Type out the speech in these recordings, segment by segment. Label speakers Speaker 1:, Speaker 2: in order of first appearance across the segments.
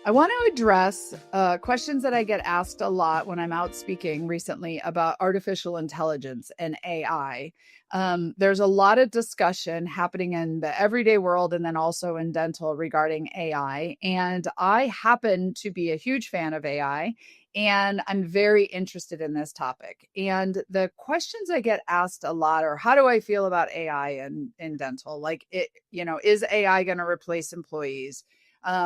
Speaker 1: I want to address questions that I get asked a lot when I'm out speaking recently about artificial intelligence and AI. There's a lot of discussion happening in the everyday world and then also in dental regarding AI. And I happen to be a huge fan of AI, and I'm very interested in this topic. And the questions I get asked a lot are, how do I feel about AI in dental? Like, is AI going to replace employees?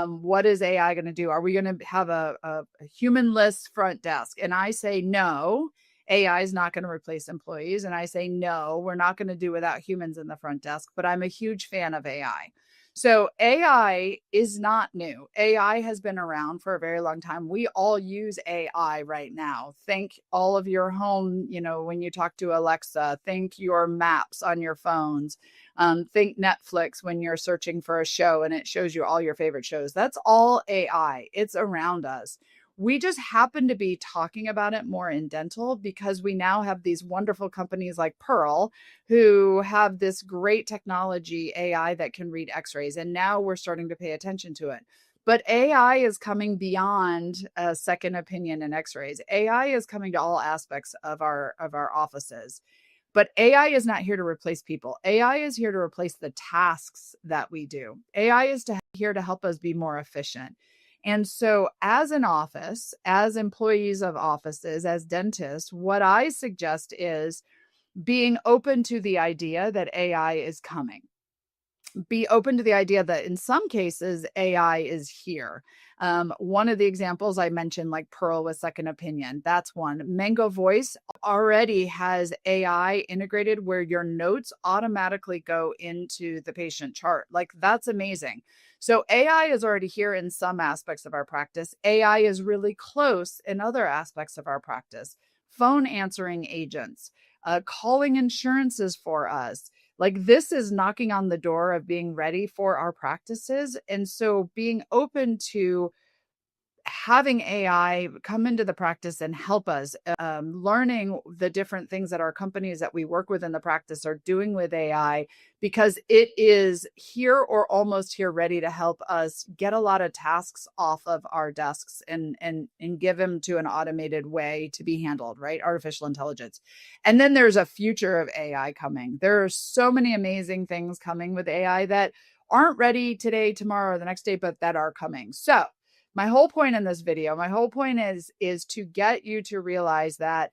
Speaker 1: What is AI going to do? Are we going to have a humanless front desk? And I say no. AI is not going to replace employees. And I say no, we're not going to do without humans in the front desk. But I'm a huge fan of AI. So AI is not new. AI has been around for a very long time. We all use AI right now. Think all of your home, when you talk to Alexa, think your maps on your phones. Think Netflix when you're searching for a show and it shows you all your favorite shows. That's all AI. It's around us. We just happen to be talking about it more in dental because we now have these wonderful companies like Pearl who have this great technology AI that can read x-rays. And now we're starting to pay attention to it. But AI is coming beyond a second opinion in x-rays. AI is coming to all aspects of our offices. But AI is not here to replace people. AI is here to replace the tasks that we do. AI is here to help us be more efficient. And so, as an office, as employees of offices, as dentists, what I suggest is being open to the idea that AI is coming. Be open to the idea that in some cases, AI is here. One of the examples I mentioned, like Pearl with Second Opinion, that's one. Mango Voice already has AI integrated where your notes automatically go into the patient chart. Like, that's amazing. So AI is already here in some aspects of our practice. AI is really close in other aspects of our practice. Phone answering agents, calling insurances for us. Like, this is knocking on the door of being ready for our practices. And so being open to having AI come into the practice and help us, learning the different things that our companies that we work with in the practice are doing with AI, because it is here or almost here ready to help us get a lot of tasks off of our desks and give them to an automated way to be handled, right? Artificial intelligence. And then there's a future of AI coming. There are so many amazing things coming with AI that aren't ready today, tomorrow, or the next day, but that are coming. So my whole point in this video, my whole point is to get you to realize that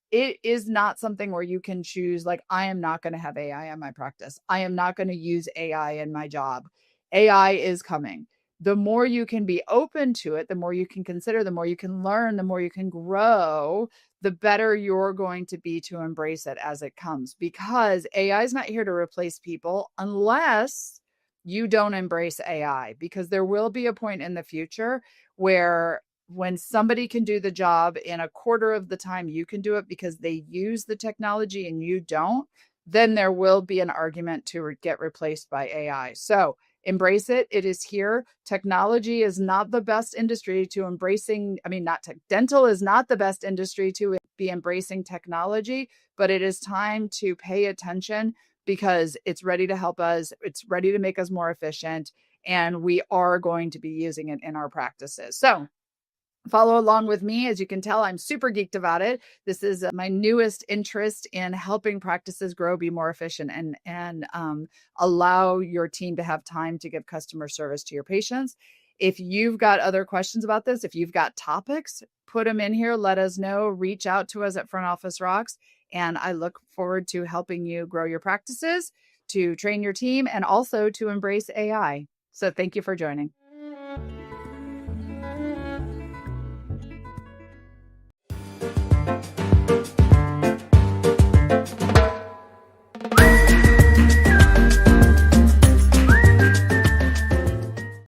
Speaker 1: it is not something where you can choose, like, I am not going to have AI in my practice. I am not going to use AI in my job. AI is coming. The more you can be open to it, the more you can consider, the more you can learn, the more you can grow, the better you're going to be to embrace it as it comes. Because AI is not here to replace people unless you don't embrace AI, because there will be a point in the future where when somebody can do the job in a quarter of the time you can do it because they use the technology and you don't, then there will be an argument to get replaced by AI. So embrace it. It is here. Technology is not the best industry to embracing. I mean, not tech. Dental is not the best industry to be embracing technology, but it is time to pay attention because it's ready to help us. It's ready to make us more efficient. And we are going to be using it in our practices. So follow along with me. As you can tell, I'm super geeked about it. This is my newest interest in helping practices grow, be more efficient, and allow your team to have time to give customer service to your patients. If you've got other questions about this, if you've got topics, put them in here. Let us know. Reach out to us at Front Office Rocks. And I look forward to helping you grow your practices, to train your team, and also to embrace AI. So thank you for joining.